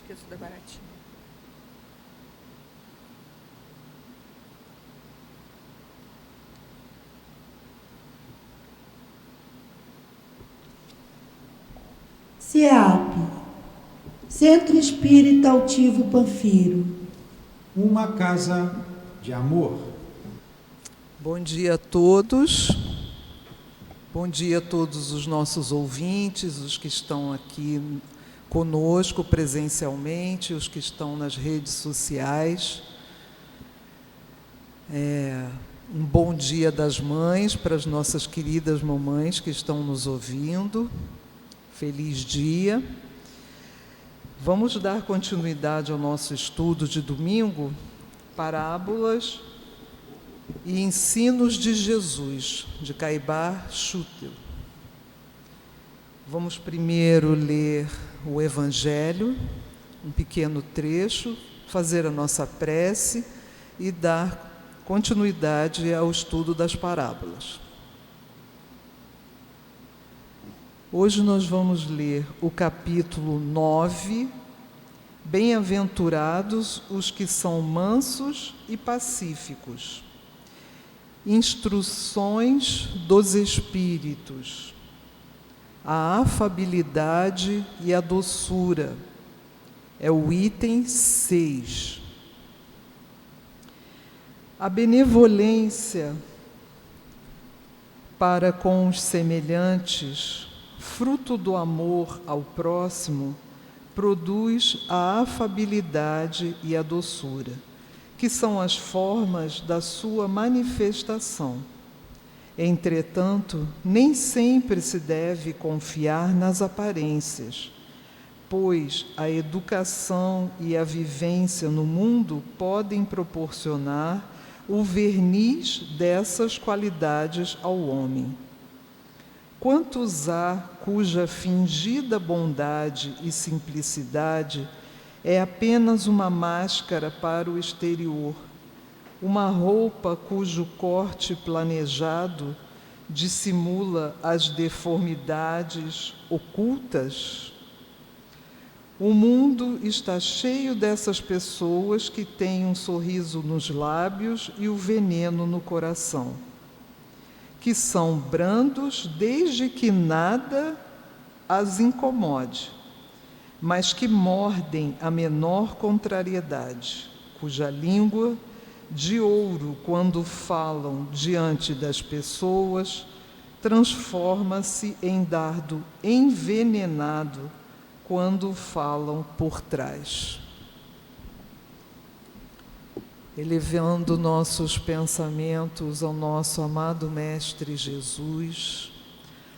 esqueço da baratinha. CEAP, Centro Espírita Altivo Panfiro. Uma casa de amor. Bom dia a todos. Bom dia a todos os nossos ouvintes, os que estão aqui conosco presencialmente, os que estão nas redes sociais. Um bom dia das mães para as nossas queridas mamães que estão nos ouvindo. Feliz dia. Vamos dar continuidade ao nosso estudo de domingo, Parábolas e Ensinos de Jesus, de Caibar Schutel. Vamos primeiro ler o Evangelho, um pequeno trecho, fazer a nossa prece e dar continuidade ao estudo das parábolas. Hoje nós vamos ler o capítulo 9, Bem-aventurados os que são mansos e pacíficos. Instruções dos Espíritos, a afabilidade e a doçura, é o item 6. A benevolência para com os semelhantes, fruto do amor ao próximo, produz a afabilidade e a doçura, que são as formas da sua manifestação. Entretanto, nem sempre se deve confiar nas aparências, pois a educação e a vivência no mundo podem proporcionar o verniz dessas qualidades ao homem. Quantos há cuja fingida bondade e simplicidade é apenas uma máscara para o exterior, uma roupa cujo corte planejado dissimula as deformidades ocultas? O mundo está cheio dessas pessoas que têm um sorriso nos lábios e o veneno no coração, que são brandos desde que nada as incomode, mas que mordem a menor contrariedade, cuja língua, de ouro quando falam diante das pessoas, transforma-se em dardo envenenado quando falam por trás. Elevando nossos pensamentos ao nosso amado Mestre Jesus,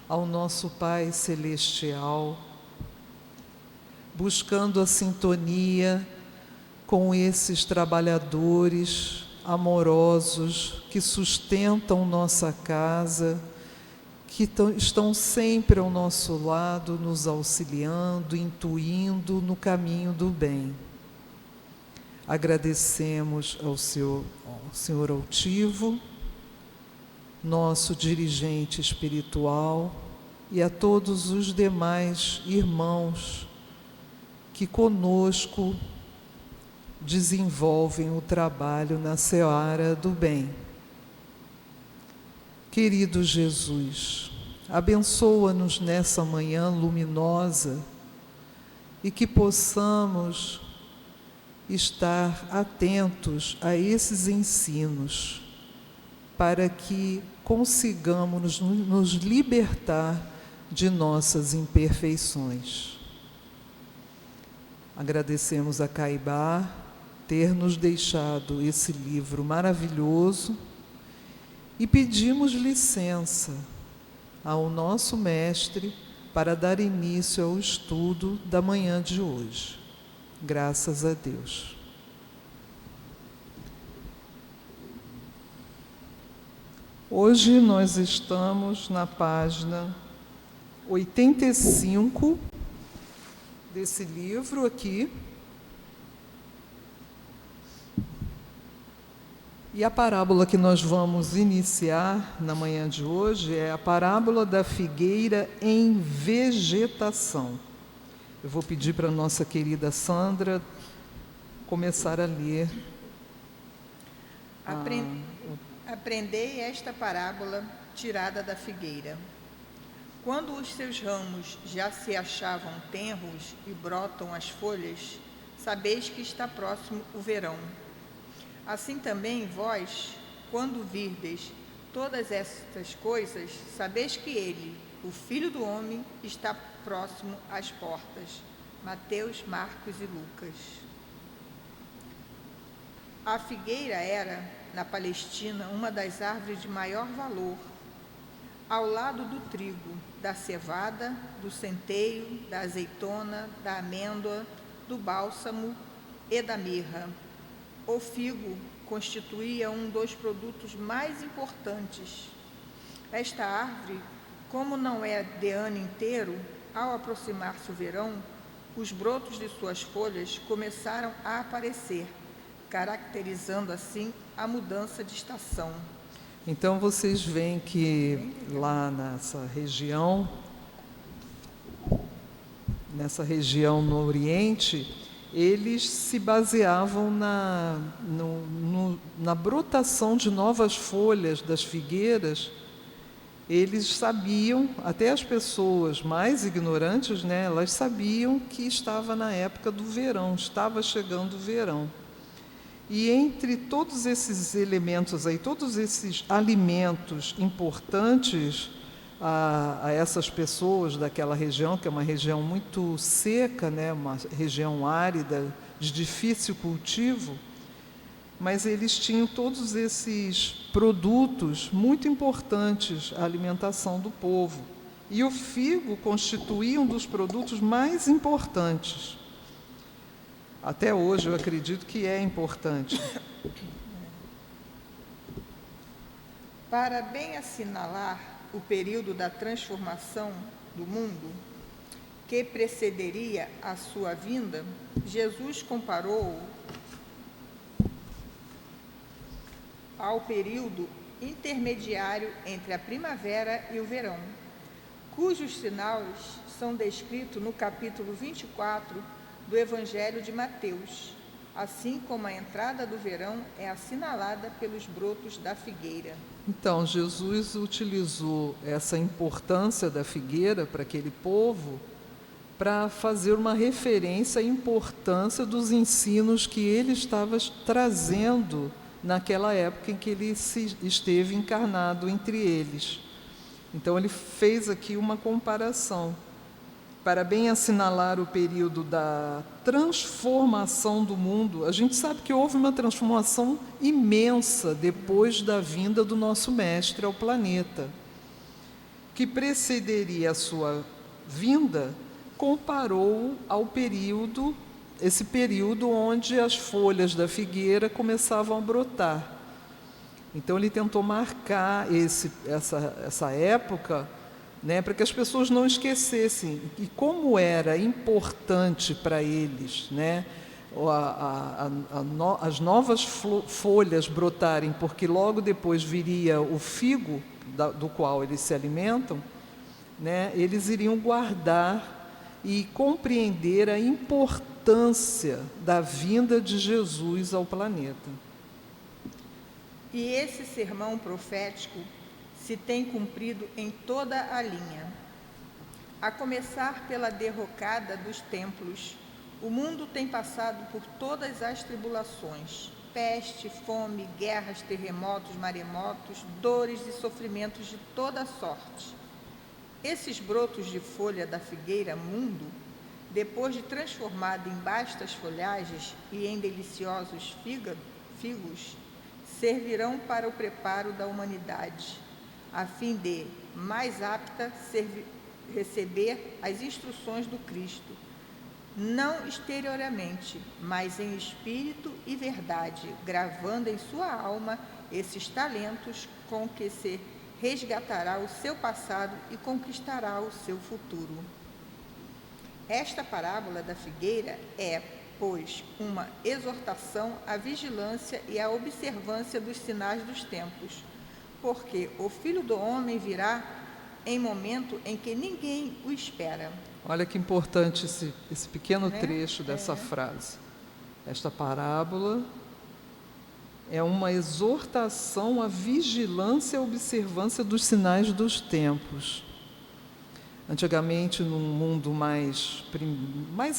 ao nosso Pai Celestial, buscando a sintonia com esses trabalhadores amorosos que sustentam nossa casa, que estão sempre ao nosso lado, nos auxiliando, intuindo no caminho do bem. Agradecemos ao Senhor Altivo, nosso dirigente espiritual, e a todos os demais irmãos que conosco desenvolvem o trabalho na seara do bem. Querido Jesus, abençoa-nos nessa manhã luminosa e que possamos estar atentos a esses ensinos, para que consigamos nos libertar de nossas imperfeições. Agradecemos a Caibar ter nos deixado esse livro maravilhoso e pedimos licença ao nosso mestre para dar início ao estudo da manhã de hoje. Graças a Deus. Hoje nós estamos na página 85 desse livro aqui. E a parábola que nós vamos iniciar na manhã de hoje é a parábola da figueira em vegetação. Eu vou pedir para a nossa querida Sandra começar a ler. Aprendei esta parábola tirada da figueira. Quando os seus ramos já se achavam tenros e brotam as folhas, sabeis que está próximo o verão. Assim também vós, quando virdes todas estas coisas, sabeis que ele, o Filho do Homem, está próximo às portas. Mateus, Marcos e Lucas. A figueira era, na Palestina, uma das árvores de maior valor, ao lado do trigo, da cevada, do centeio, da azeitona, da amêndoa, do bálsamo e da mirra. O figo constituía um dos produtos mais importantes. Esta árvore, como não é de ano inteiro, ao aproximar-se o verão, os brotos de suas folhas começaram a aparecer, caracterizando assim a mudança de estação. Então vocês veem que lá nessa região no Oriente, eles se baseavam na brotação de novas folhas das figueiras. Eles sabiam, até as pessoas mais ignorantes, né, elas sabiam que estava na época do verão, estava chegando o verão. E entre todos esses elementos aí, todos esses alimentos importantes a essas pessoas daquela região, que é uma região muito seca, né, uma região árida, de difícil cultivo, mas eles tinham todos esses produtos muito importantes à alimentação do povo. E o figo constituía um dos produtos mais importantes. Até hoje eu acredito que é importante. Para bem assinalar o período da transformação do mundo, que precederia a sua vinda, Jesus comparou ao período intermediário entre a primavera e o verão, cujos sinais são descritos no capítulo 24 do Evangelho de Mateus, assim como a entrada do verão é assinalada pelos brotos da figueira. Então, Jesus utilizou essa importância da figueira para aquele povo para fazer uma referência à importância dos ensinos que ele estava trazendo naquela época em que ele esteve encarnado entre eles. Então, ele fez aqui uma comparação. Para bem assinalar o período da transformação do mundo, a gente sabe que houve uma transformação imensa depois da vinda do nosso Mestre ao planeta. Que precederia a sua vinda, comparou ao período, esse período onde as folhas da figueira começavam a brotar. Então ele tentou marcar essa época, né, para que as pessoas não esquecessem e como era importante para eles, né, as novas folhas brotarem, porque logo depois viria o figo do qual eles se alimentam, né, eles iriam guardar e compreender a importância da vinda de Jesus ao planeta. E esse sermão profético se tem cumprido em toda a linha. A começar pela derrocada dos templos, o mundo tem passado por todas as tribulações: peste, fome, guerras, terremotos, maremotos, dores e sofrimentos de toda sorte. Esses brotos de folha da figueira mundo, depois de transformado em bastas folhagens e em deliciosos figos, servirão para o preparo da humanidade, a fim de, mais apta, receber as instruções do Cristo, não exteriormente, mas em espírito e verdade, gravando em sua alma esses talentos com que se resgatará o seu passado e conquistará o seu futuro. Esta parábola da figueira é, pois, uma exortação à vigilância e à observância dos sinais dos tempos, porque o Filho do Homem virá em momento em que ninguém o espera. Olha que importante esse pequeno Né? trecho dessa frase. Esta parábola é uma exortação à vigilância e à observância dos sinais dos tempos. Antigamente, num mundo mais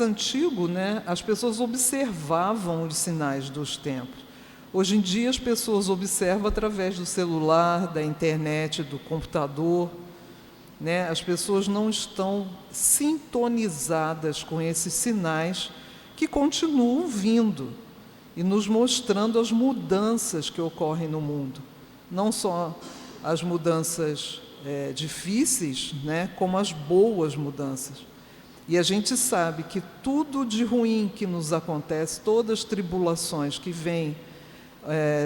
antigo, né, as pessoas observavam os sinais dos tempos. Hoje em dia, as pessoas observam através do celular, da internet, do computador. Né? As pessoas não estão sintonizadas com esses sinais que continuam vindo e nos mostrando as mudanças que ocorrem no mundo. Não só as mudanças difíceis, né, como as boas mudanças. E a gente sabe que tudo de ruim que nos acontece, todas as tribulações que vêm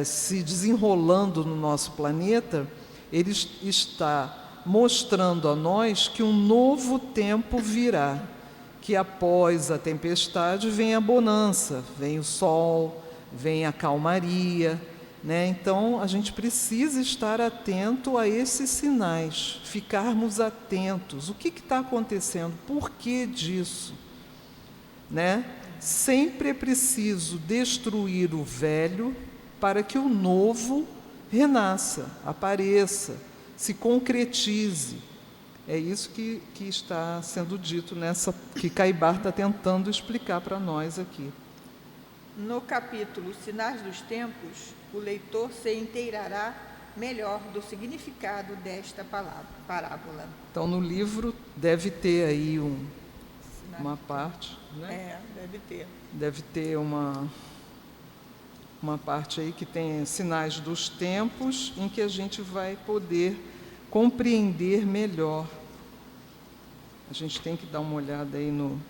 se desenrolando no nosso planeta, ele está mostrando a nós que um novo tempo virá, que após a tempestade vem a bonança, vem o sol, vem a calmaria, né? Então, a gente precisa estar atento a esses sinais, ficarmos atentos. O que está acontecendo? Por que disso? Né? Sempre é preciso destruir o velho para que o novo renasça, apareça, se concretize. É isso que está sendo dito que Caibar está tentando explicar para nós aqui. No capítulo Sinais dos Tempos, o leitor se inteirará melhor do significado desta parábola. Então, no livro deve ter aí uma parte, né? Deve ter. Deve ter uma parte aí que tem sinais dos tempos, em que a gente vai poder compreender melhor. A gente tem que dar uma olhada aí no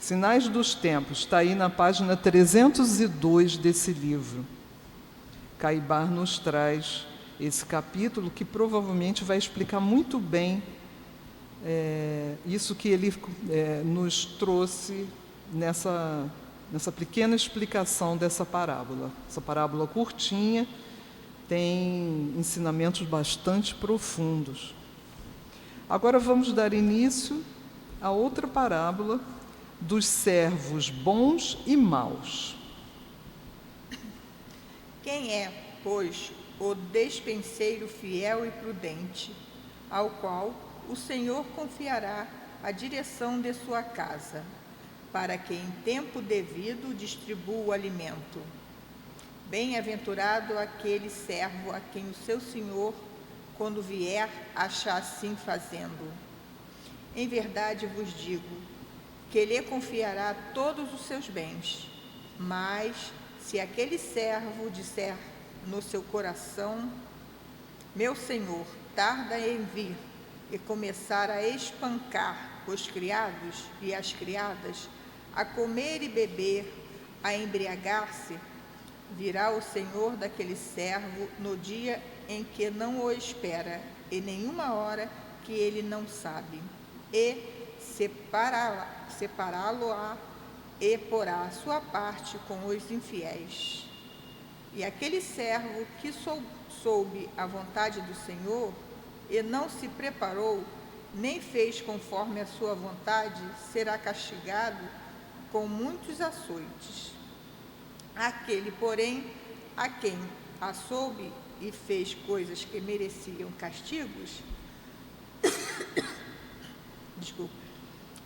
Sinais dos Tempos, está aí na página 302 desse livro. Caibar nos traz esse capítulo que provavelmente vai explicar muito bem isso que ele nos trouxe nessa pequena explicação dessa parábola. Essa parábola curtinha tem ensinamentos bastante profundos. Agora vamos dar início a outra parábola dos servos bons e maus. Quem é, pois, o despenseiro fiel e prudente, ao qual o Senhor confiará a direção de sua casa, para que em tempo devido distribua o alimento? Bem-aventurado aquele servo a quem o seu Senhor, quando vier, achar assim fazendo. Em verdade vos digo que lhe confiará todos os seus bens. Mas, se aquele servo disser no seu coração: meu senhor tarda em vir, e começar a espancar os criados e as criadas, a comer e beber, a embriagar-se, virá o senhor daquele servo no dia em que não o espera, e nenhuma hora que ele não sabe, e separá-lo-á e porá a sua parte com os infiéis. E aquele servo que soube a vontade do Senhor e não se preparou, nem fez conforme a sua vontade, será castigado com muitos açoites. Aquele, porém, a quem a soube e fez coisas que mereciam castigos,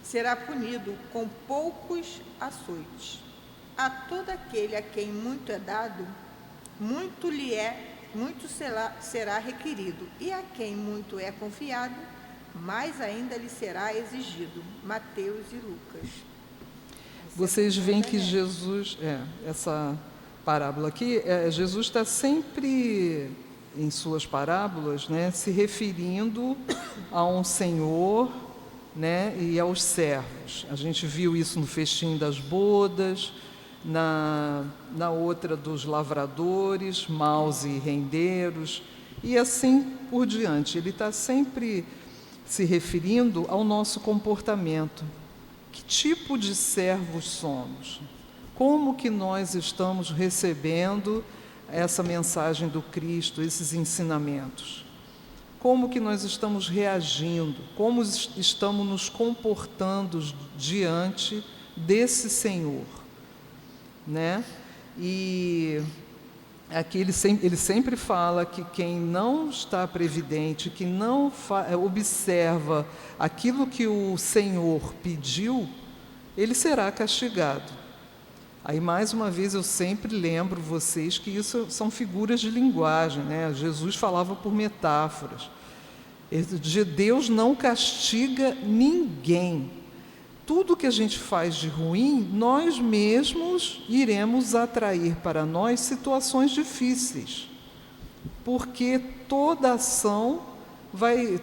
será punido com poucos açoites. A todo aquele a quem muito é dado, muito será requerido, e a quem muito é confiado, mais ainda lhe será exigido. Mateus e Lucas. Vocês veem que Jesus, essa parábola aqui, Jesus está sempre, em suas parábolas, né, se referindo a um senhor, né, e aos servos. A gente viu isso no festim das bodas, na outra dos lavradores, maus e rendeiros, e assim por diante. Ele está sempre se referindo ao nosso comportamento. Que tipo de servos somos? Como que nós estamos recebendo essa mensagem do Cristo, esses ensinamentos? como que nós estamos reagindo, como estamos nos comportando diante desse Senhor, né? E aqui ele sempre fala que quem não está previdente, que não observa aquilo que o Senhor pediu, ele será castigado. Aí, mais uma vez, eu sempre lembro vocês que isso são figuras de linguagem, né? Jesus falava por metáforas. Deus não castiga ninguém. Tudo que a gente faz de ruim, nós mesmos iremos atrair para nós situações difíceis. Porque toda ação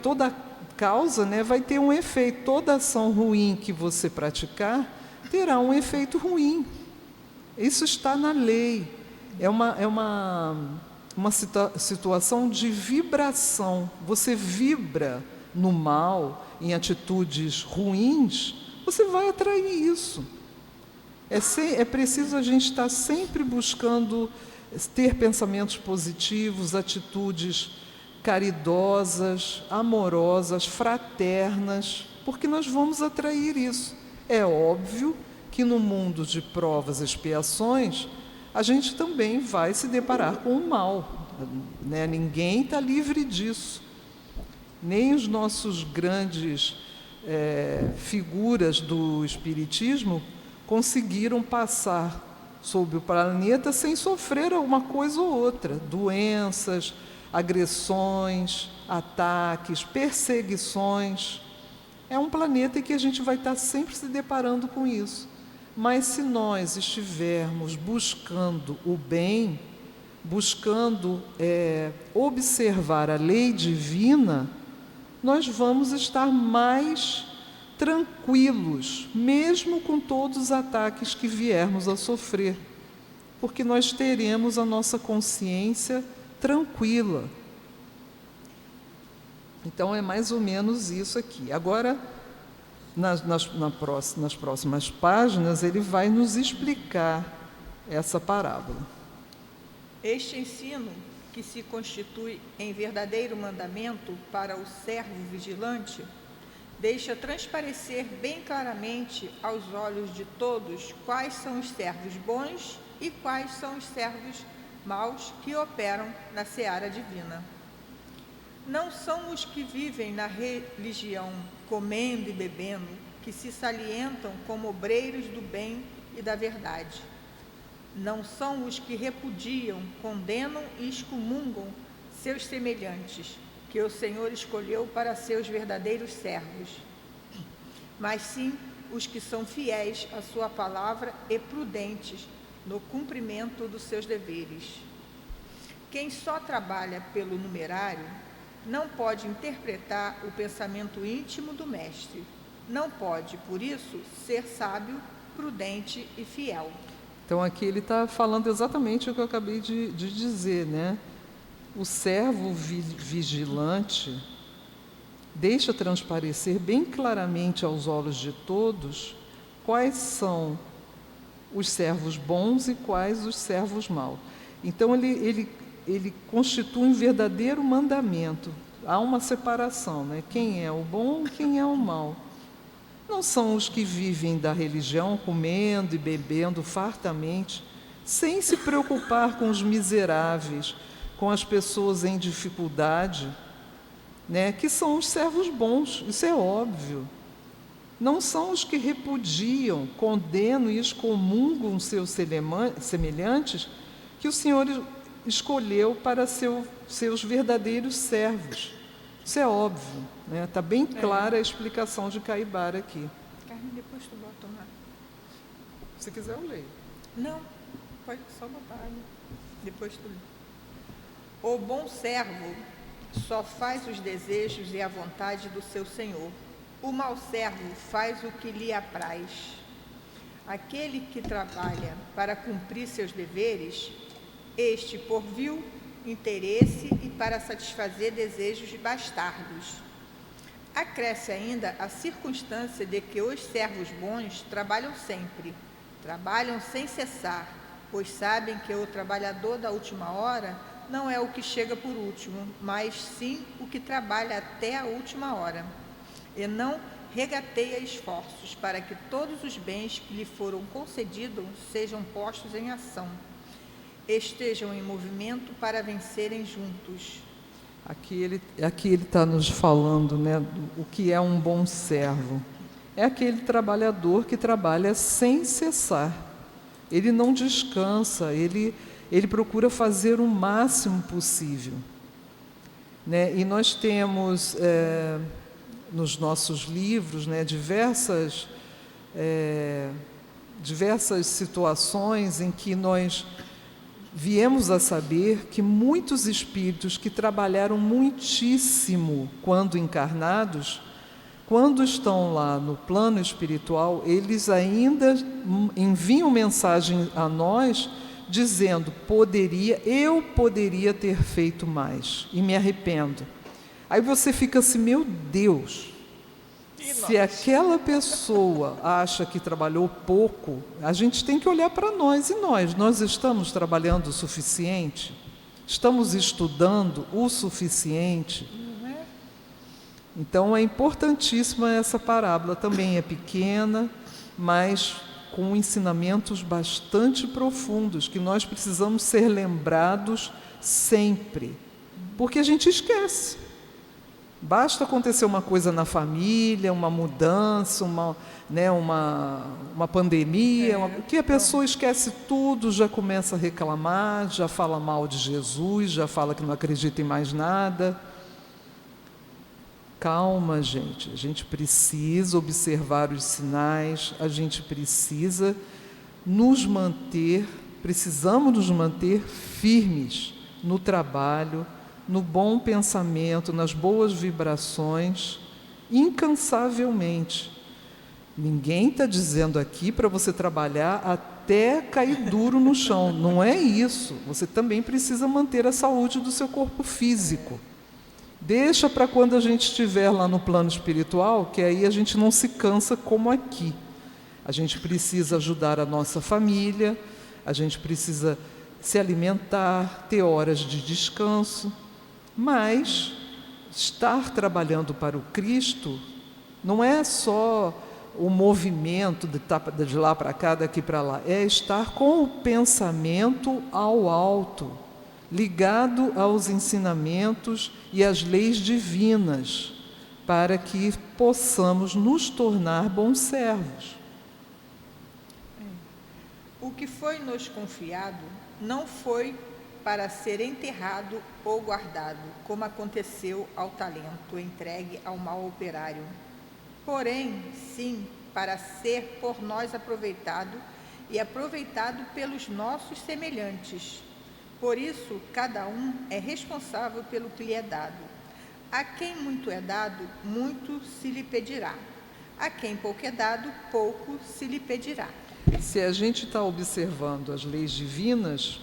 toda causa, né, vai ter um efeito. Toda ação ruim que você praticar terá um efeito ruim. Isso está na lei. É uma situação de vibração. Você vibra no mal, em atitudes ruins, você vai atrair isso. É preciso a gente estar sempre buscando ter pensamentos positivos, atitudes caridosas, amorosas, fraternas, porque nós vamos atrair isso. É óbvio que no mundo de provas e expiações, a gente também vai se deparar com o mal, né? Ninguém está livre disso. Nem os nossos grandes figuras do Espiritismo conseguiram passar sobre o planeta sem sofrer alguma coisa ou outra, doenças, agressões, ataques, perseguições. É um planeta em que a gente vai estar sempre se deparando com isso. Mas se nós estivermos buscando o bem, buscando observar a lei divina, nós vamos estar mais tranquilos, mesmo com todos os ataques que viermos a sofrer, porque nós teremos a nossa consciência tranquila. Então é mais ou menos isso aqui. Agora, nas próximas páginas, ele vai nos explicar essa parábola. Este ensino, que se constitui em verdadeiro mandamento para o servo vigilante, deixa transparecer bem claramente aos olhos de todos quais são os servos bons e quais são os servos maus que operam na seara divina. Não são os que vivem na religião, comendo e bebendo, que se salientam como obreiros do bem e da verdade. Não são os que repudiam, condenam e excomungam seus semelhantes, que o Senhor escolheu para seus verdadeiros servos, mas sim os que são fiéis à sua palavra e prudentes no cumprimento dos seus deveres. Quem só trabalha pelo numerário não pode interpretar o pensamento íntimo do mestre. Não pode, por isso, ser sábio, prudente e fiel. Então aqui ele está falando exatamente o que eu acabei de dizer, né? O servo vigilante deixa transparecer bem claramente aos olhos de todos quais são os servos bons e quais os servos maus. Então ele constitui um verdadeiro mandamento. Há uma separação, né? Quem é o bom, quem é o mau. Não são os que vivem da religião, comendo e bebendo fartamente, sem se preocupar com os miseráveis, com as pessoas em dificuldade, né? Que são os servos bons, isso é óbvio. Não são os que repudiam, condenam e excomungam seus semelhantes, que o Senhor escolheu para seus verdadeiros servos. Isso é óbvio, né? Está bem clara a explicação de Caibara aqui. Carmen, depois tu bota uma... Se quiser eu leio. Não, pode só botar água. Depois tu lê. O bom servo só faz os desejos e a vontade do seu senhor. O mau servo faz o que lhe apraz. Aquele que trabalha para cumprir seus deveres, este por vil interesse e para satisfazer desejos bastardos. Acresce ainda a circunstância de que os servos bons trabalham sempre, trabalham sem cessar, pois sabem que o trabalhador da última hora não é o que chega por último, mas sim o que trabalha até a última hora, e não regateia esforços para que todos os bens que lhe foram concedidos sejam postos em ação, estejam em movimento para vencerem juntos. Aqui ele está nos falando, né, o que é um bom servo. É aquele trabalhador que trabalha sem cessar. Ele não descansa, ele procura fazer o máximo possível, né? E nós temos nos nossos livros, né, diversas situações em que nós viemos a saber que muitos espíritos que trabalharam muitíssimo quando encarnados, quando estão lá no plano espiritual, eles ainda enviam mensagem a nós dizendo: eu poderia ter feito mais e me arrependo. Aí você fica assim: meu Deus, se aquela pessoa acha que trabalhou pouco, a gente tem que olhar para nós. E nós estamos trabalhando o suficiente? Estamos estudando o suficiente? Então é importantíssima essa parábola. Também é pequena, mas com ensinamentos bastante profundos, que nós precisamos ser lembrados sempre, porque a gente esquece. Basta acontecer uma coisa na família, uma mudança, uma pandemia, que a pessoa esquece tudo, já começa a reclamar, já fala mal de Jesus, já fala que não acredita em mais nada. Calma, gente. A gente precisa observar os sinais, a gente precisamos nos manter firmes no trabalho, no bom pensamento, nas boas vibrações, incansavelmente. Ninguém está dizendo aqui para você trabalhar até cair duro no chão. Não é isso. Você também precisa manter a saúde do seu corpo físico. Deixa para quando a gente estiver lá no plano espiritual, que aí a gente não se cansa como aqui. A gente precisa ajudar a nossa família, a gente precisa se alimentar, ter horas de descanso, mas estar trabalhando para o Cristo não é só o movimento de lá para cá, daqui para lá, é estar com o pensamento ao alto, ligado aos ensinamentos e às leis divinas, para que possamos nos tornar bons servos. O que foi nos confiado não foi para ser enterrado ou guardado, como aconteceu ao talento entregue ao mau operário, porém, sim, para ser por nós aproveitado e aproveitado pelos nossos semelhantes. Por isso, cada um é responsável pelo que lhe é dado. A quem muito é dado, muito se lhe pedirá. A quem pouco é dado, pouco se lhe pedirá. Se a gente está observando as leis divinas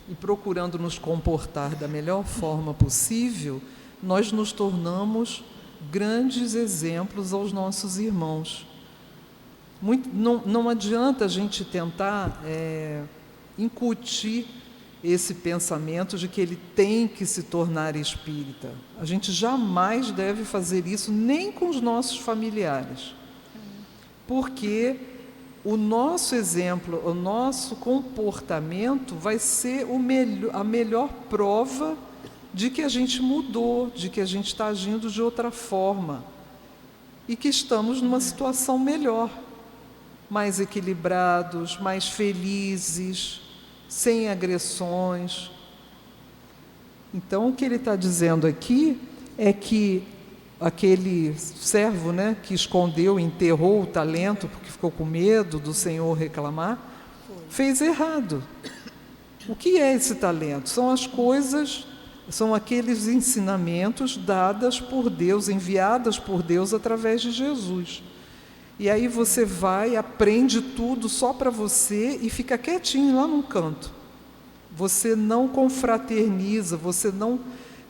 e procurando nos comportar da melhor forma possível, nós nos tornamos grandes exemplos aos nossos irmãos. Não adianta a gente tentar incutir esse pensamento de que ele tem que se tornar espírita. A gente jamais deve fazer isso, nem com os nossos familiares, porque o nosso exemplo, o nosso comportamento vai ser a melhor prova de que a gente mudou, de que a gente está agindo de outra forma e que estamos numa situação melhor, mais equilibrados, mais felizes, sem agressões. Então, o que ele está dizendo aqui é que aquele servo, né, que escondeu, enterrou o talento, porque ficou com medo do Senhor reclamar, fez errado. O que é esse talento? São as coisas, são aqueles ensinamentos dadas por Deus, enviadas por Deus através de Jesus. E aí você vai, aprende tudo só para você e fica quietinho lá num canto. Você não confraterniza, você não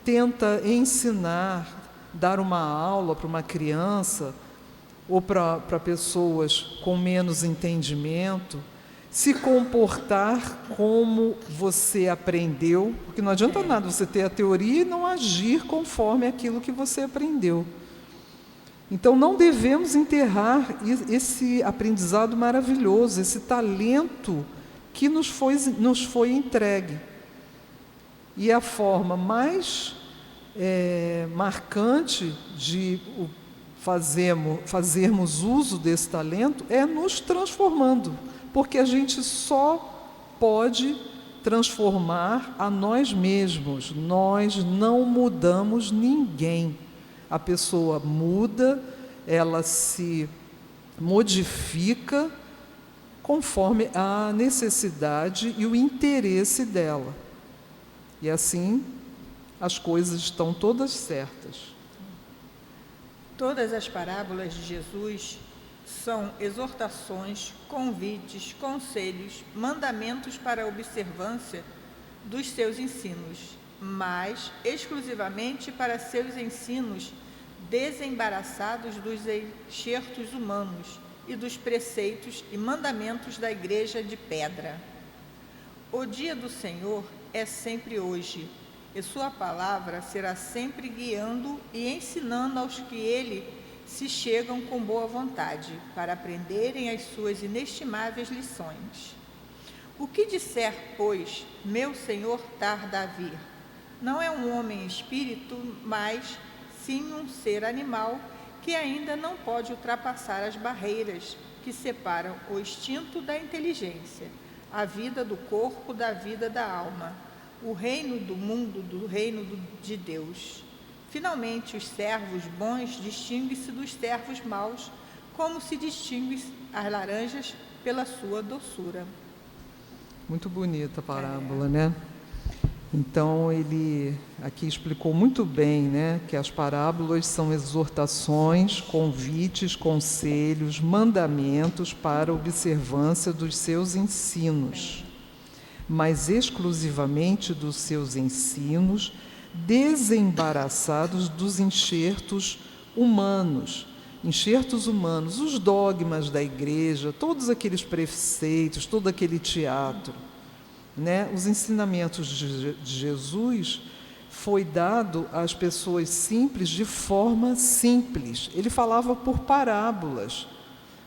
tenta ensinar, dar uma aula para uma criança ou para pessoas com menos entendimento. se comportar como você aprendeu, porque não adianta nada você ter a teoria e não agir conforme aquilo que você aprendeu. Então, não devemos enterrar esse aprendizado maravilhoso, esse talento que nos foi entregue. E a forma mais marcante de fazermos uso desse talento é nos transformando, porque a gente só pode transformar a nós mesmos, nós não mudamos ninguém. A pessoa muda, ela se modifica conforme a necessidade e o interesse dela. E assim, as coisas estão todas certas. Todas as parábolas de Jesus são exortações, convites, conselhos, mandamentos para a observância dos seus ensinos, mas exclusivamente para seus ensinos desembaraçados dos enxertos humanos e dos preceitos e mandamentos da igreja de pedra. O dia do Senhor é sempre hoje, e sua palavra será sempre guiando e ensinando aos que ele se chegam com boa vontade, para aprenderem as suas inestimáveis lições. O que disser, pois, meu Senhor tarda a vir, não é um homem espírito, mas sim um ser animal que ainda não pode ultrapassar as barreiras que separam o instinto da inteligência, a vida do corpo da vida da alma, o reino do mundo do reino de Deus. Finalmente, os servos bons distinguem-se dos servos maus, como se distinguem as laranjas pela sua doçura. Muito bonita a parábola, né? Então, ele aqui explicou muito bem, né, que as parábolas são exortações, convites, conselhos, mandamentos para a observância dos seus ensinos, mas exclusivamente dos seus ensinos, desembaraçados dos enxertos humanos, os dogmas da igreja, todos aqueles preceitos, todo aquele teatro. Né? Os ensinamentos de Jesus foi dado às pessoas simples de forma simples. Ele falava por parábolas,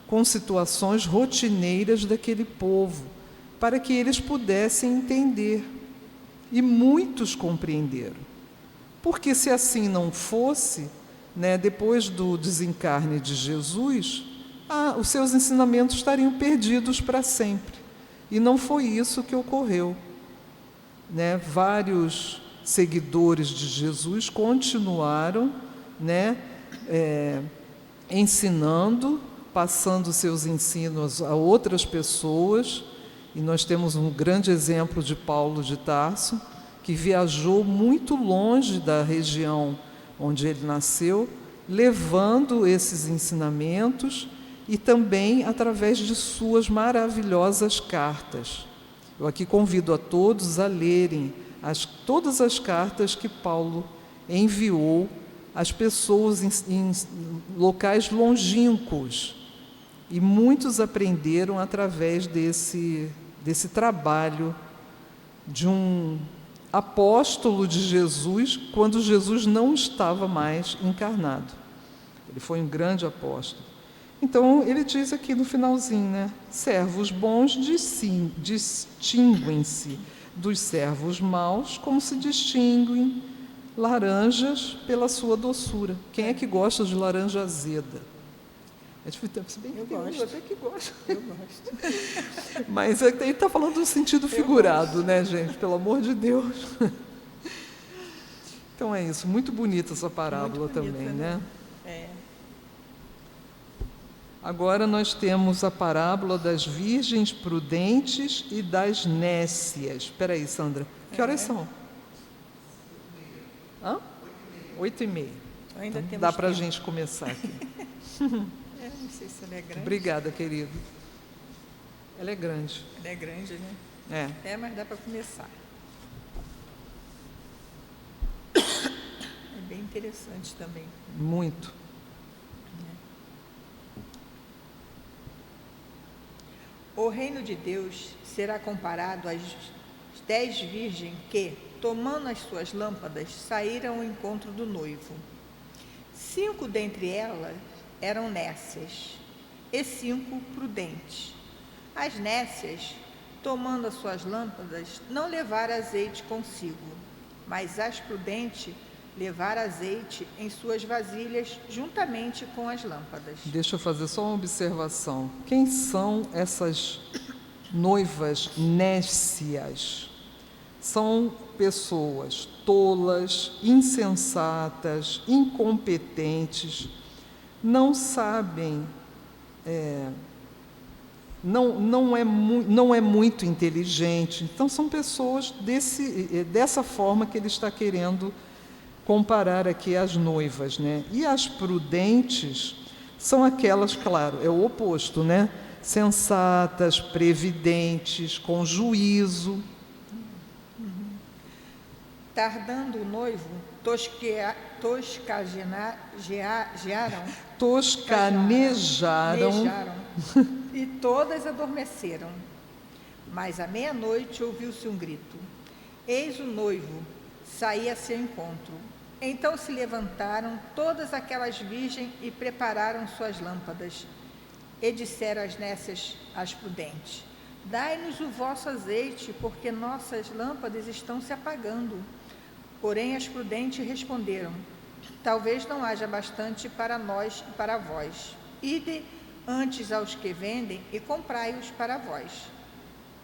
com situações rotineiras daquele povo, para que eles pudessem entender. E muitos compreenderam. Porque se assim não fosse, né, depois do desencarne de Jesus, os seus ensinamentos estariam perdidos para sempre. E não foi isso que ocorreu. Né? Vários seguidores de Jesus continuaram, né, ensinando, passando seus ensinos a outras pessoas. E nós temos um grande exemplo de Paulo de Tarso, que viajou muito longe da região onde ele nasceu, levando esses ensinamentos e também através de suas maravilhosas cartas. Eu aqui convido a todos a lerem todas as cartas que Paulo enviou às pessoas em locais longínquos. E muitos aprenderam através desse trabalho de um apóstolo de Jesus, quando Jesus não estava mais encarnado. Ele foi um grande apóstolo. Então, ele diz aqui no finalzinho, né? Servos bons distinguem-se dos servos maus, como se distinguem laranjas pela sua doçura. Quem é que gosta de laranja azeda? Eu gosto. Até que gosto. Eu gosto. Mas ele está falando no sentido figurado, né, gente? Pelo amor de Deus. Então é isso. Muito bonita essa parábola bonita, também, né? É. Agora nós temos a parábola das virgens prudentes e das nécias. Espera aí, Sandra. Que horas são? 8h30. Ainda temos dá para a tempo. gente começar aqui. Não sei se ela é grande. Obrigada, querido. Ela é grande. Ela é grande, né? É. Mas dá para começar. É bem interessante também. Muito. O reino de Deus será comparado às 10 virgens que, tomando as suas lâmpadas, saíram ao encontro do noivo. 5 dentre elas eram nécias e 5 prudentes. As nécias, tomando as suas lâmpadas, não levaram azeite consigo, mas as prudentes levaram azeite em suas vasilhas juntamente com as lâmpadas. Deixa eu fazer só uma observação. Quem são essas noivas nécias? São pessoas tolas, insensatas, incompetentes, não sabem, não é muito inteligente. Então, são pessoas dessa forma que ele está querendo comparar aqui as noivas, né? E as prudentes são aquelas, claro, é o oposto, né? Sensatas, previdentes, com juízo. Tardando o noivo, toscanejaram e todas adormeceram. Mas à meia-noite ouviu-se um grito: eis o noivo, saía a seu encontro. Então se levantaram todas aquelas virgens e prepararam suas lâmpadas. E disseram as nécias às prudentes: dai-nos o vosso azeite, porque nossas lâmpadas estão se apagando. Porém as prudentes responderam: talvez não haja bastante para nós e para vós. Ide antes aos que vendem e comprai-os para vós.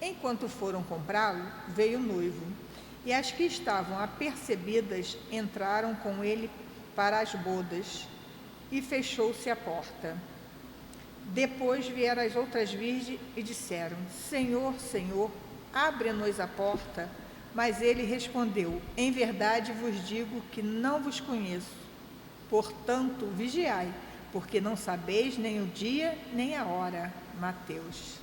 Enquanto foram comprá-lo, veio o noivo, e as que estavam apercebidas entraram com ele para as bodas, e fechou-se a porta. Depois vieram as outras virgens e disseram: Senhor, Senhor, abre-nos a porta. Mas ele respondeu: em verdade vos digo que não vos conheço. Portanto, vigiai, porque não sabeis nem o dia nem a hora. Mateus.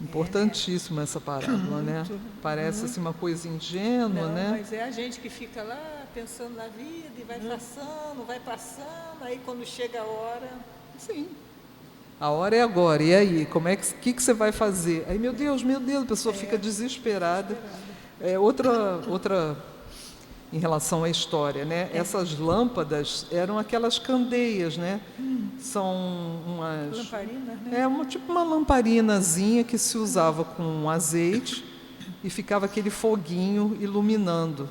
Importantíssima essa parábola, né? Parece assim uma coisa ingênua, né? Mas é a gente que fica lá pensando na vida e vai passando, aí quando chega a hora... Sim. A hora é agora, e aí? Que você vai fazer? Aí, meu Deus, a pessoa fica desesperada. Outra em relação à história, né? Essas lâmpadas eram aquelas candeias, né? São umas... Lamparinas, né? Tipo uma lamparinazinha que se usava com azeite e ficava aquele foguinho iluminando.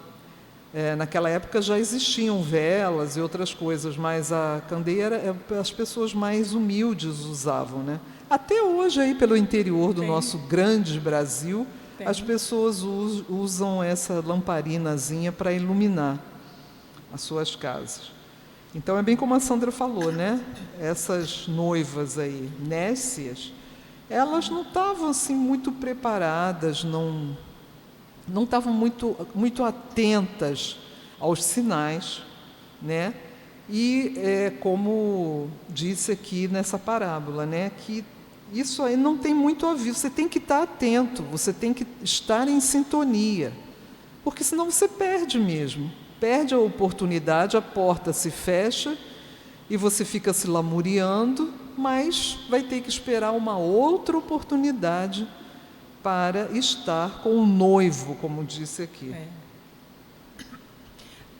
Naquela época já existiam velas e outras coisas, mas a candeia as pessoas mais humildes usavam, né? Até hoje aí pelo interior do nosso grande Brasil, as pessoas usam essa lamparinazinha para iluminar as suas casas. Então é bem como a Sandra falou, né? Essas noivas aí, nécias, elas não estavam assim muito preparadas, não estavam muito atentas aos sinais, né? E como disse aqui nessa parábola, né? Que isso aí não tem muito a ver, você tem que estar atento, você tem que estar em sintonia, porque senão você perde mesmo, perde a oportunidade, a porta se fecha e você fica se lamuriando, mas vai ter que esperar uma outra oportunidade para estar com o noivo, como disse aqui.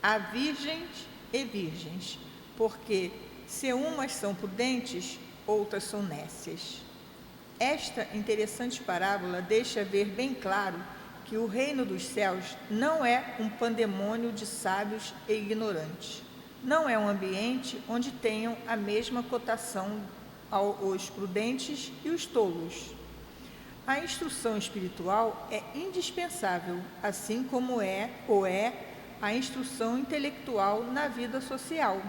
Há virgens e virgens, porque se umas são prudentes, outras são nécias. Esta interessante parábola deixa ver bem claro que o reino dos céus não é um pandemônio de sábios e ignorantes. Não é um ambiente onde tenham a mesma cotação os prudentes e os tolos. A instrução espiritual é indispensável, assim como é a instrução intelectual na vida social.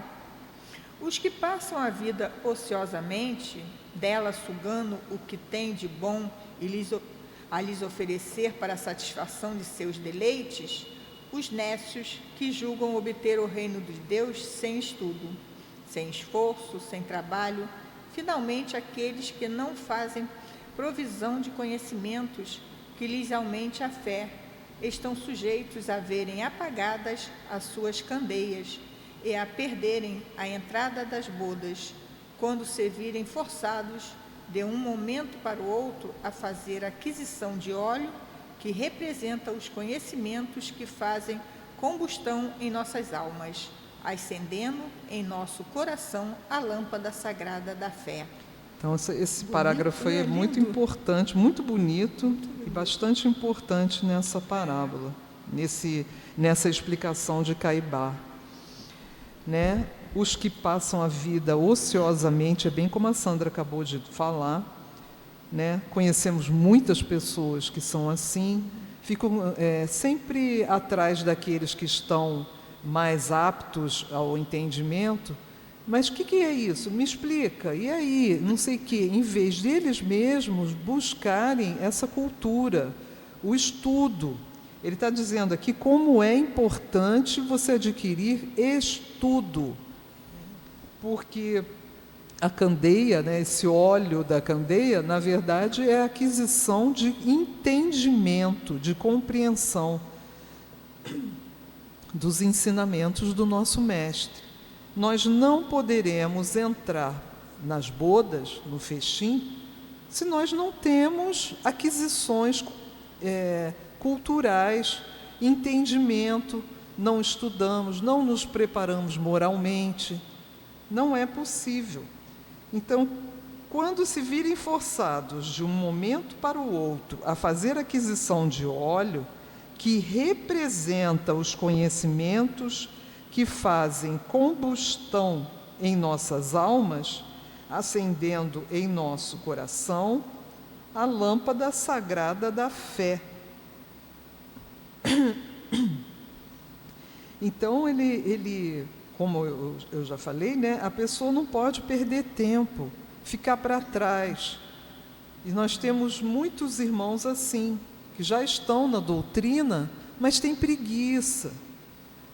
Os que passam a vida ociosamente, dela sugando o que tem de bom a lhes oferecer para a satisfação de seus deleites, os nécios que julgam obter o reino de Deus sem estudo, sem esforço, sem trabalho, finalmente aqueles que não fazem provisão de conhecimentos que lhes aumente a fé, estão sujeitos a verem apagadas as suas candeias e a perderem a entrada das bodas, quando se virem forçados de um momento para o outro, a fazer aquisição de óleo que representa os conhecimentos que fazem combustão em nossas almas, acendendo em nosso coração a lâmpada sagrada da fé. Então, esse parágrafo aí é muito importante, muito bonito e bastante importante nessa parábola, nessa explicação de Caibá. Né? Os que passam a vida ociosamente, é bem como a Sandra acabou de falar, né? Conhecemos muitas pessoas que são assim, ficam sempre atrás daqueles que estão mais aptos ao entendimento. Mas o que é isso? Me explica. E aí? Não sei o quê. Em vez deles mesmos buscarem essa cultura, o estudo. Ele está dizendo aqui como é importante você adquirir estudo. Porque a candeia, né, esse óleo da candeia, na verdade, é a aquisição de entendimento, de compreensão dos ensinamentos do nosso mestre. Nós não poderemos entrar nas bodas, no festim, se nós não temos aquisições culturais, entendimento, não estudamos, não nos preparamos moralmente. Não é possível. Então, quando se virem forçados de um momento para o outro a fazer aquisição de óleo, que representa os conhecimentos que fazem combustão em nossas almas, acendendo em nosso coração a lâmpada sagrada da fé. Então, ele como eu já falei, né, a pessoa não pode perder tempo, ficar para trás. E nós temos muitos irmãos assim, que já estão na doutrina, mas têm preguiça.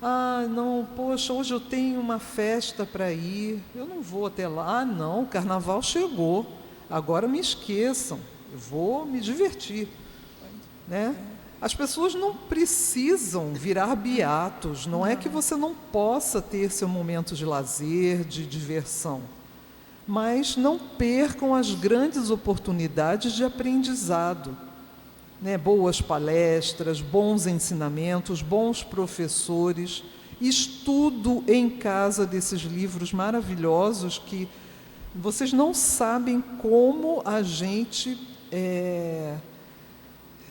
Ah, não, poxa, hoje eu tenho uma festa para ir, eu não vou até lá. Ah, não, o carnaval chegou, agora me esqueçam, eu vou me divertir. Né? As pessoas não precisam virar beatos, não é que você não possa ter seu momento de lazer, de diversão, mas não percam as grandes oportunidades de aprendizado, né? Boas palestras, bons ensinamentos, bons professores, estudo em casa desses livros maravilhosos que vocês não sabem como a gente...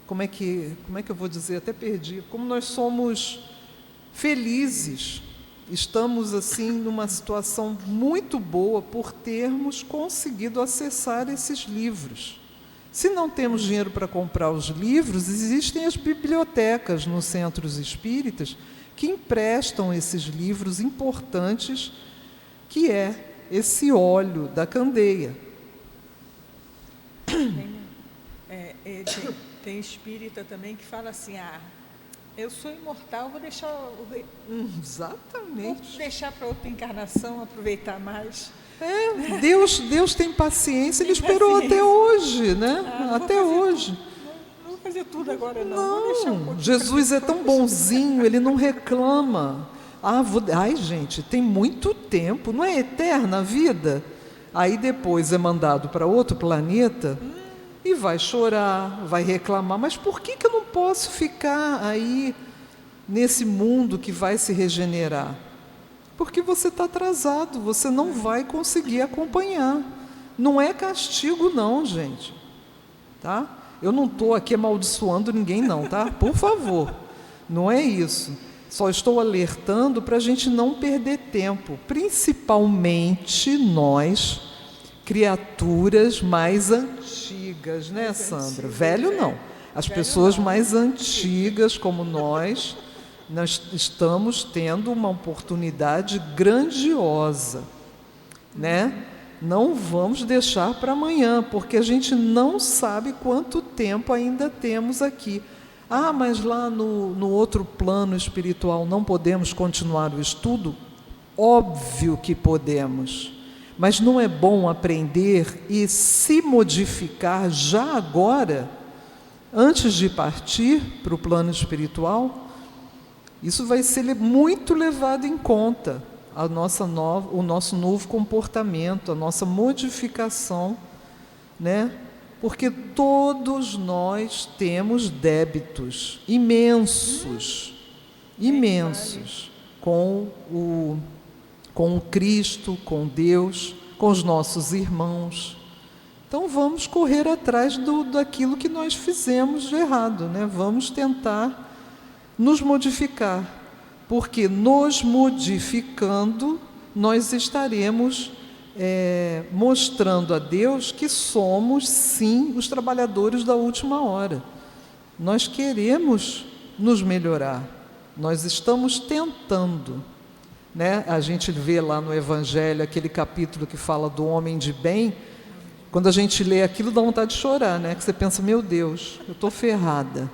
Como é que eu vou dizer? Até perdi. Como nós somos felizes, estamos assim numa situação muito boa por termos conseguido acessar esses livros. Se não temos dinheiro para comprar os livros, existem as bibliotecas nos centros espíritas que emprestam esses livros importantes, que é esse óleo da candeia. Tem espírita também que fala assim, eu sou imortal, vou deixar... Exatamente. Vou deixar para outra encarnação, aproveitar mais. Deus tem paciência, Ele esperou até hoje, né? Até hoje. Não vou fazer tudo agora, não. Vou deixar um pouquinho. Jesus é tão bonzinho, Ele não reclama. Ai, gente, tem muito tempo, não é eterna a vida? Aí depois é mandado para outro planeta... E vai chorar, vai reclamar, mas por que eu não posso ficar aí nesse mundo que vai se regenerar? Porque você está atrasado, você não vai conseguir acompanhar. Não é castigo não, gente. Tá? Eu não estou aqui amaldiçoando ninguém não, tá? Por favor, não é isso. Só estou alertando para a gente não perder tempo, principalmente nós, criaturas mais antigas, né, Sandra? Velho não. As pessoas mais antigas como nós estamos tendo uma oportunidade grandiosa, né? Não vamos deixar para amanhã, porque a gente não sabe quanto tempo ainda temos aqui. Mas lá no outro plano espiritual não podemos continuar o estudo? Óbvio que podemos. Mas não é bom aprender e se modificar já agora, antes de partir para o plano espiritual? Isso vai ser muito levado em conta, o nosso novo comportamento, a nossa modificação né? Porque todos nós temos débitos imensos, imensos, com o Cristo, com Deus, com os nossos irmãos. Então vamos correr atrás daquilo que nós fizemos de errado, né? Vamos tentar nos modificar, porque nos modificando nós estaremos mostrando a Deus que somos sim os trabalhadores da última hora. Nós queremos nos melhorar, nós estamos tentando, né? A gente vê lá no Evangelho aquele capítulo que fala do homem de bem. Quando a gente lê aquilo, dá vontade de chorar, né? Que você pensa, meu Deus, eu estou ferrada.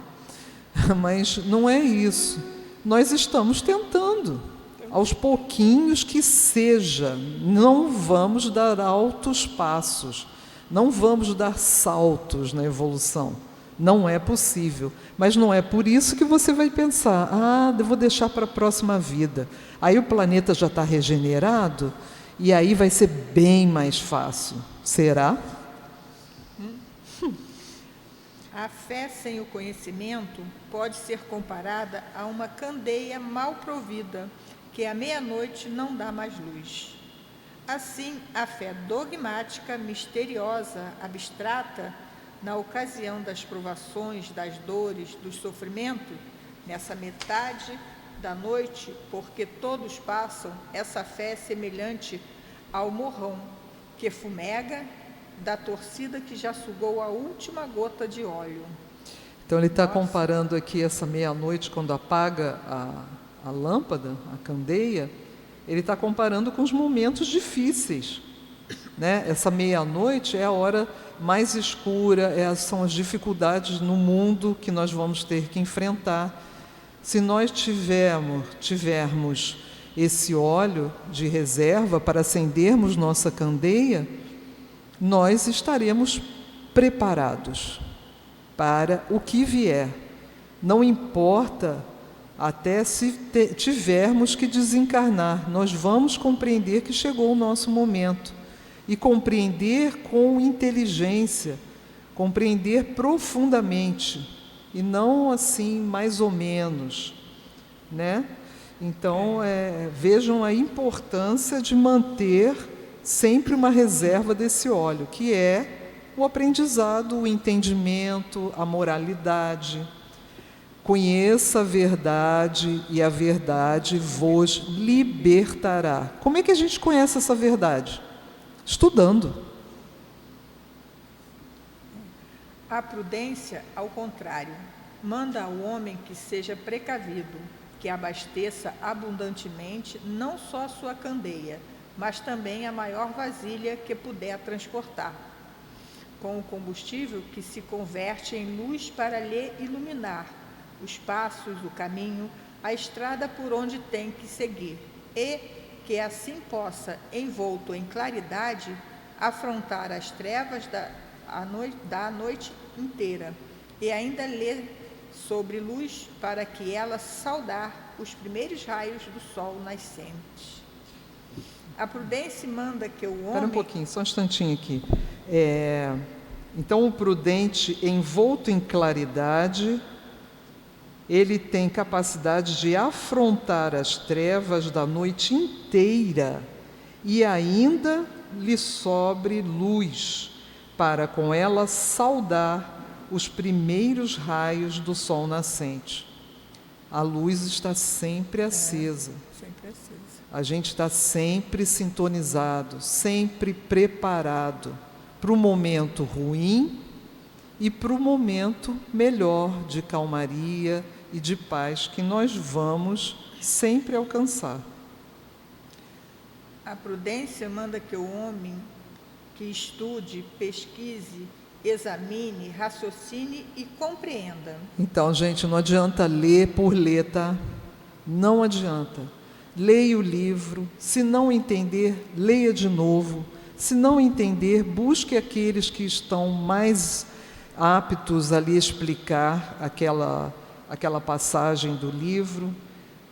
Mas não é isso. Nós estamos tentando, aos pouquinhos que seja. Não vamos dar altos passos, não vamos dar saltos na evolução. Não é possível. Mas não é por isso que você vai pensar, eu vou deixar para a próxima vida. Aí o planeta já está regenerado, e aí vai ser bem mais fácil. Será? A fé sem o conhecimento pode ser comparada a uma candeia mal provida, que à meia-noite não dá mais luz. Assim, a fé dogmática, misteriosa, abstrata, na ocasião das provações, das dores, do sofrimento, nessa metade da noite, porque todos passam, essa fé é semelhante ao morrão, que fumega da torcida que já sugou a última gota de óleo. Então ele está comparando aqui essa meia-noite, quando apaga a lâmpada, a candeia, ele está comparando com os momentos difíceis, né? Essa meia-noite é a hora mais escura, são as dificuldades no mundo que nós vamos ter que enfrentar. Se nós tivermos esse óleo de reserva para acendermos nossa candeia, nós estaremos preparados para o que vier. Não importa até se tivermos que desencarnar, nós vamos compreender que chegou o nosso momento. E compreender com inteligência, compreender profundamente, e não assim mais ou menos, né? Então, vejam a importância de manter sempre uma reserva desse óleo, que é o aprendizado, o entendimento, a moralidade. Conheça a verdade e a verdade vos libertará. Como é que a gente conhece essa verdade? Estudando. A prudência, ao contrário, manda ao homem que seja precavido, que abasteça abundantemente não só a sua candeia, mas também a maior vasilha que puder transportar, com o combustível que se converte em luz para lhe iluminar os passos, o caminho, a estrada por onde tem que seguir, e que assim possa, envolto em claridade, afrontar as trevas da noite inteira, e ainda ler sobre luz para que ela saudar os primeiros raios do sol nascente. A prudência manda que o homem... Espera um pouquinho, só um instantinho aqui. Então, o prudente, envolto em claridade, ele tem capacidade de afrontar as trevas da noite inteira e ainda lhe sobre luz, para com ela saudar os primeiros raios do sol nascente. A luz está sempre acesa. Sempre acesa. A gente está sempre sintonizado, sempre preparado para o momento ruim e para o momento melhor de calmaria e de paz que nós vamos sempre alcançar. A prudência manda que o homem que estude, pesquise, examine, raciocine e compreenda. Então, gente, não adianta ler por ler, tá? Não adianta. Leia o livro, se não entender, leia de novo. Se não entender, busque aqueles que estão mais aptos a lhe explicar aquela passagem do livro.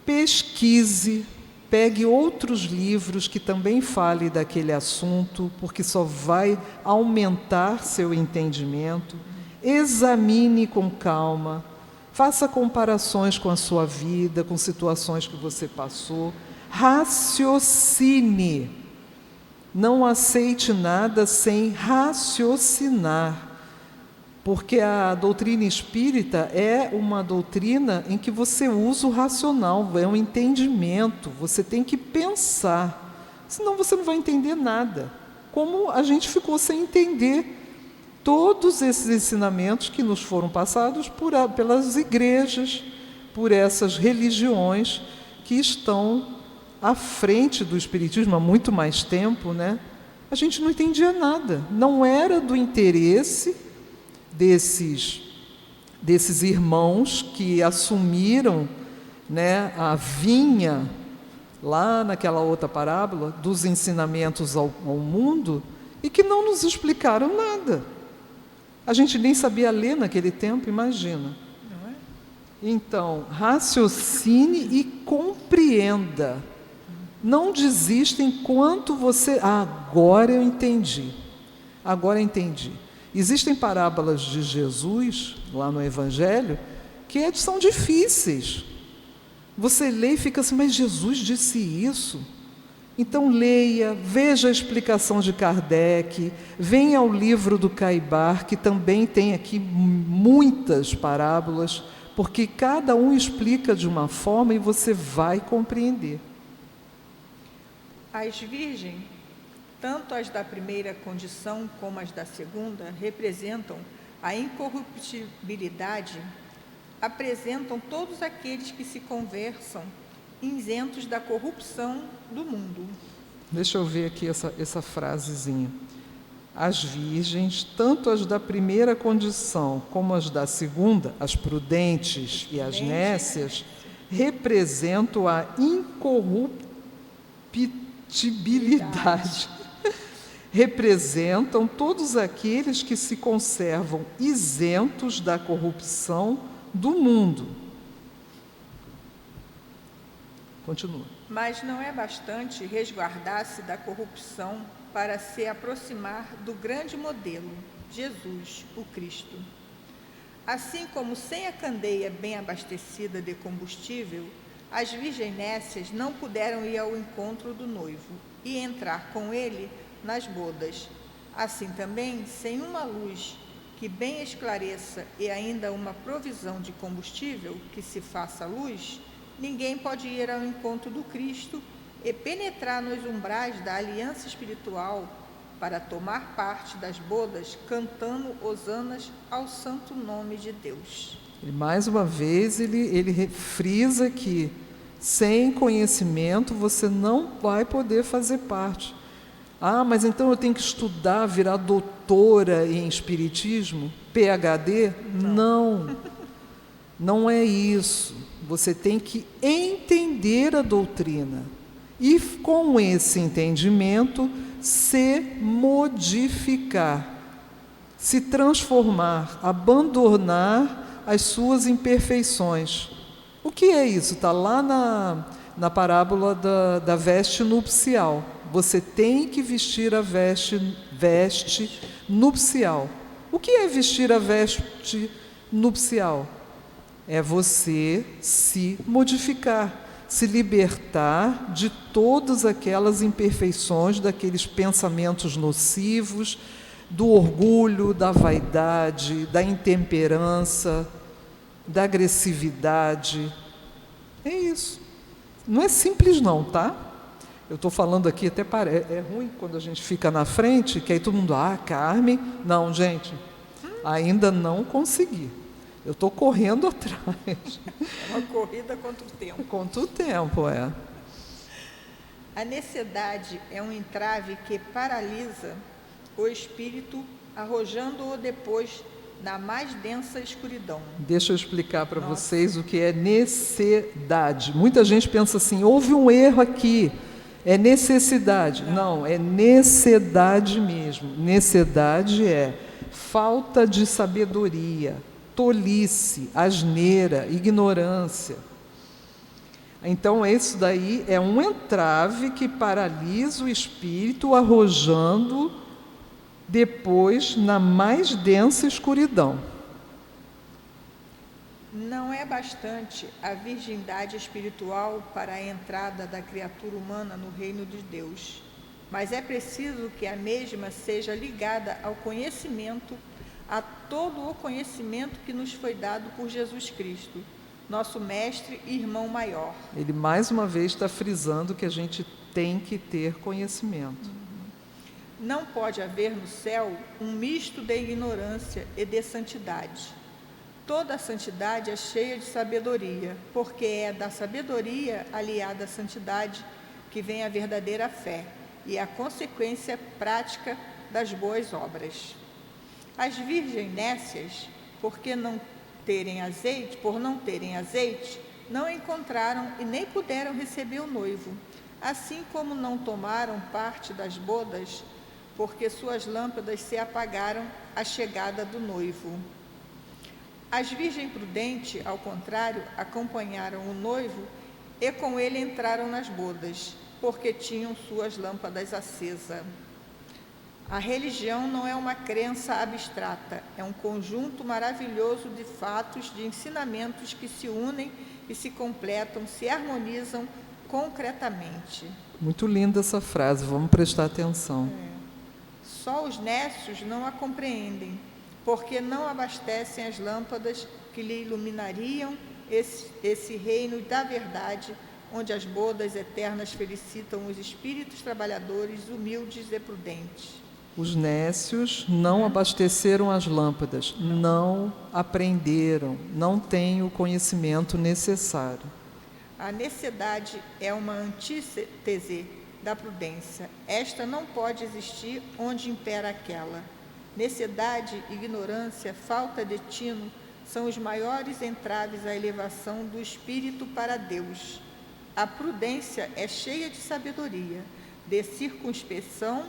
Pesquise, pegue outros livros que também falem daquele assunto, porque só vai aumentar seu entendimento. Examine com calma, faça comparações com a sua vida, com situações que você passou. Raciocine. Não aceite nada sem raciocinar. Porque a doutrina espírita é uma doutrina em que você usa o racional, é um entendimento, você tem que pensar, senão você não vai entender nada. Como a gente ficou sem entender todos esses ensinamentos que nos foram passados pelas igrejas, por essas religiões que estão à frente do espiritismo há muito mais tempo, né? A gente não entendia nada, não era do interesse desses irmãos que assumiram, né, a vinha, lá naquela outra parábola, dos ensinamentos ao mundo, e que não nos explicaram nada. A gente nem sabia ler naquele tempo, imagina. Não é? Então, raciocine e compreenda. Não desista enquanto você... agora eu entendi. Agora eu entendi. Existem parábolas de Jesus, lá no Evangelho, que são difíceis. Você lê e fica assim, mas Jesus disse isso? Então leia, veja a explicação de Kardec, venha ao livro do Caibar, que também tem aqui muitas parábolas, porque cada um explica de uma forma e você vai compreender. As virgens, tanto as da primeira condição como as da segunda, representam a incorruptibilidade, apresentam todos aqueles que se conversam isentos da corrupção do mundo. Deixa eu ver aqui essa frasezinha. As virgens, tanto as da primeira condição como as da segunda, as prudentes e as nécias, representam a incorruptibilidade. Representam todos aqueles que se conservam isentos da corrupção do mundo. Continua. Mas não é bastante resguardar-se da corrupção para se aproximar do grande modelo, Jesus, o Cristo. Assim como sem a candeia bem abastecida de combustível, as virginécias não puderam ir ao encontro do noivo e entrar com ele nas bodas. Assim também, sem uma luz que bem esclareça e ainda uma provisão de combustível que se faça luz, ninguém pode ir ao encontro do Cristo e penetrar nos umbrais da aliança espiritual para tomar parte das bodas, cantando hosanas ao santo nome de Deus. E mais uma vez ele frisa que sem conhecimento você não vai poder fazer parte. Mas então eu tenho que estudar, virar doutora em espiritismo? PhD? Não é isso. Você tem que entender a doutrina e, com esse entendimento, se modificar, se transformar, abandonar as suas imperfeições. O que é isso? Está lá na parábola da veste nupcial. Você tem que vestir a veste nupcial. O que é vestir a veste nupcial? É você se modificar, se libertar de todas aquelas imperfeições, daqueles pensamentos nocivos, do orgulho, da vaidade, da intemperança, da agressividade. É isso. Não é simples não, tá? Eu estou falando aqui, até é ruim quando a gente fica na frente, que aí todo mundo, Carmen. Não, gente, ainda não consegui. Eu estou correndo atrás. É uma corrida contra o tempo. Contra o tempo, é. A necessidade é um entrave que paralisa o espírito, arrojando-o depois na mais densa escuridão. Deixa eu explicar para vocês o que é necessidade. Muita gente pensa assim, houve um erro aqui, é necessidade. Não, é necessidade mesmo. Necessidade é falta de sabedoria, tolice, asneira, ignorância. Então, isso daí é um entrave que paralisa o espírito, arrojando depois na mais densa escuridão. Não é bastante a virgindade espiritual para a entrada da criatura humana no reino de Deus, mas é preciso que a mesma seja ligada ao conhecimento, a todo o conhecimento que nos foi dado por Jesus Cristo, nosso mestre e irmão maior. Ele mais uma vez está frisando que a gente tem que ter conhecimento. Não pode haver no céu um misto de ignorância e de santidade. Toda a santidade é cheia de sabedoria, porque é da sabedoria aliada à santidade que vem a verdadeira fé e a consequência prática das boas obras. As virgens nécias, por não terem azeite, não encontraram e nem puderam receber o noivo, assim como não tomaram parte das bodas, porque suas lâmpadas se apagaram à chegada do noivo. As virgens prudentes, ao contrário, acompanharam o noivo e com ele entraram nas bodas, porque tinham suas lâmpadas acesas. A religião não é uma crença abstrata, é um conjunto maravilhoso de fatos, de ensinamentos que se unem e se completam, se harmonizam concretamente. Muito linda essa frase, vamos prestar atenção. Só os nécios não a compreendem, porque não abastecem as lâmpadas que lhe iluminariam esse reino da verdade, onde as bodas eternas felicitam os espíritos trabalhadores, humildes e prudentes. Os nécios não abasteceram as lâmpadas, não aprenderam, não têm o conhecimento necessário. A necessidade é uma antítese da prudência. Esta não pode existir onde impera aquela. Necessidade, ignorância, falta de tino são os maiores entraves à elevação do espírito para Deus. A prudência é cheia de sabedoria, de circunspeção,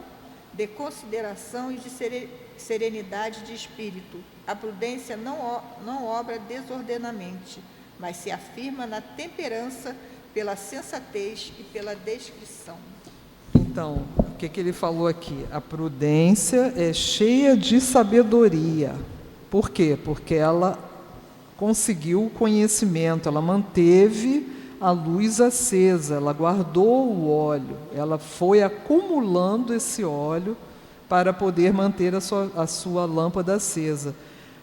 de consideração e de serenidade de espírito. A prudência não obra desordenadamente, mas se afirma na temperança, pela sensatez e pela descrição. Então, o que ele falou aqui? A prudência é cheia de sabedoria. Por quê? Porque ela conseguiu o conhecimento, ela manteve a luz acesa, ela guardou o óleo, ela foi acumulando esse óleo para poder manter a sua lâmpada acesa.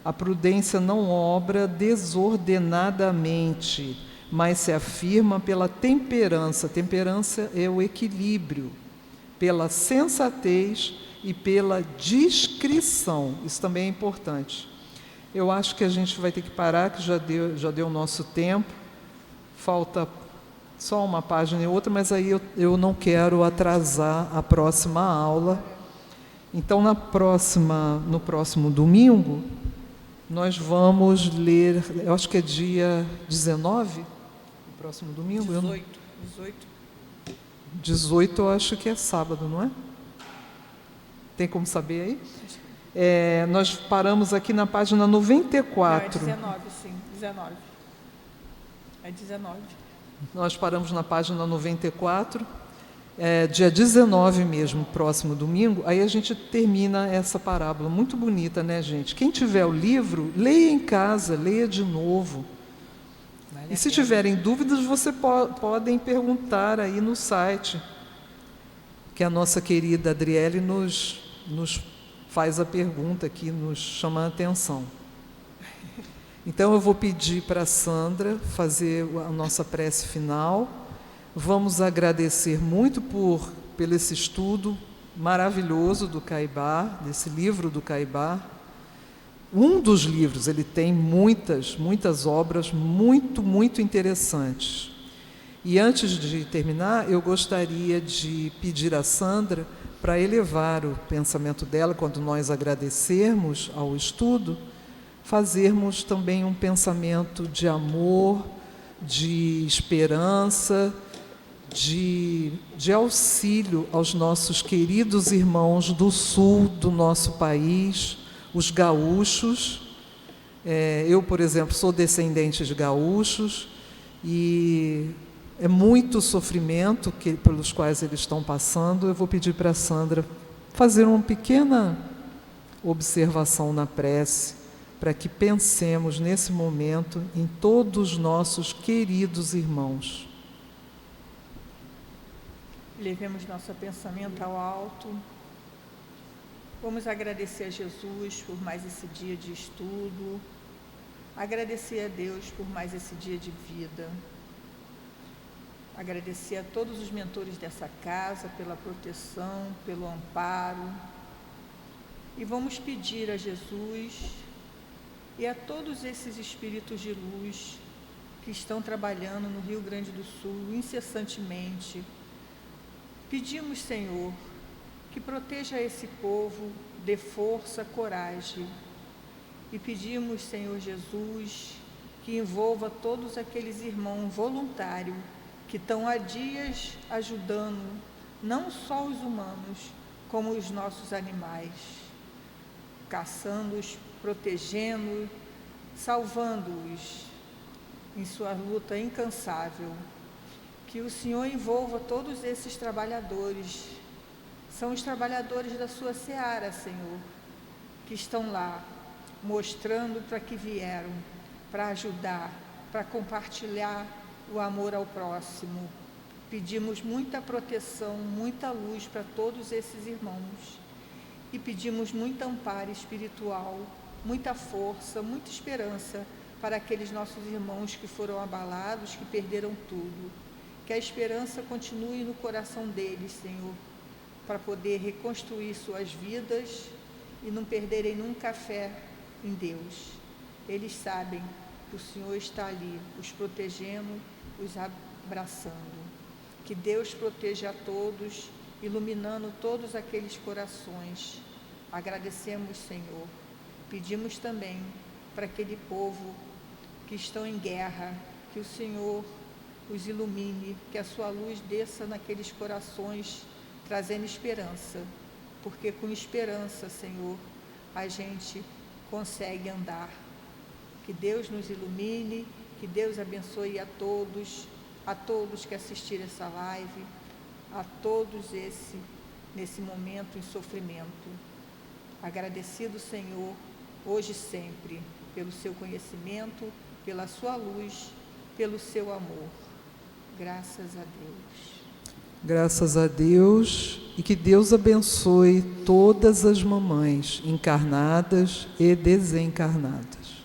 A prudência não obra desordenadamente, mas se afirma pela temperança. Temperança é o equilíbrio, pela sensatez e pela discrição. Isso também é importante. Eu acho que a gente vai ter que parar, que já deu o nosso tempo. Falta só uma página e outra, mas aí eu não quero atrasar a próxima aula. Então, no próximo domingo, nós vamos ler, eu acho que é dia 19, no próximo domingo? 18 eu acho que é sábado, não é? Tem como saber aí? Nós paramos aqui na página 94. Não, é 19, sim, 19. É 19. Nós paramos na página 94, dia 19 mesmo, próximo domingo, aí a gente termina essa parábola, muito bonita, né, gente? Quem tiver o livro, leia em casa, leia de novo. E se tiverem dúvidas, você podem perguntar aí no site, que a nossa querida Adriele nos faz a pergunta aqui, nos chama a atenção. Então, eu vou pedir para a Sandra fazer a nossa prece final. Vamos agradecer muito pelo esse estudo maravilhoso do Caibá, desse livro do Caibá. Um dos livros, ele tem muitas obras muito interessantes. E antes de terminar, eu gostaria de pedir a Sandra para elevar o pensamento dela, quando nós agradecermos ao estudo, fazermos também um pensamento de amor, de esperança, de auxílio aos nossos queridos irmãos do sul do nosso país, os gaúchos. Eu, por exemplo, sou descendente de gaúchos e é muito sofrimento pelos quais eles estão passando. Eu vou pedir para a Sandra fazer uma pequena observação na prece, para que pensemos nesse momento em todos os nossos queridos irmãos. Levemos nosso pensamento ao alto. Vamos agradecer a Jesus por mais esse dia de estudo, agradecer a Deus por mais esse dia de vida, agradecer a todos os mentores dessa casa pela proteção, pelo amparo, e vamos pedir a Jesus e a todos esses espíritos de luz que estão trabalhando no Rio Grande do Sul incessantemente. Pedimos, Senhor, que proteja esse povo, dê força, coragem. E pedimos, Senhor Jesus, que envolva todos aqueles irmãos voluntários que estão há dias ajudando, não só os humanos, como os nossos animais, caçando-os, protegendo, salvando-os em sua luta incansável. Que o Senhor envolva todos esses trabalhadores. São os trabalhadores da sua seara, Senhor, que estão lá, mostrando para que vieram, para ajudar, para compartilhar o amor ao próximo. Pedimos muita proteção, muita luz para todos esses irmãos. E pedimos muito amparo espiritual, muita força, muita esperança para aqueles nossos irmãos que foram abalados, que perderam tudo. Que a esperança continue no coração deles, Senhor, para poder reconstruir suas vidas e não perderem nunca a fé em Deus. Eles sabem que o Senhor está ali, os protegendo, os abraçando. Que Deus proteja a todos, iluminando todos aqueles corações. Agradecemos, Senhor. Pedimos também para aquele povo que estão em guerra, que o Senhor os ilumine, que a sua luz desça naqueles corações, trazendo esperança, porque com esperança, Senhor, a gente consegue andar. Que Deus nos ilumine, que Deus abençoe a todos que assistiram essa live, a todos nesse momento em sofrimento. Agradecido, Senhor, hoje e sempre, pelo seu conhecimento, pela sua luz, pelo seu amor. Graças a Deus. Graças a Deus, e que Deus abençoe todas as mamães encarnadas e desencarnadas.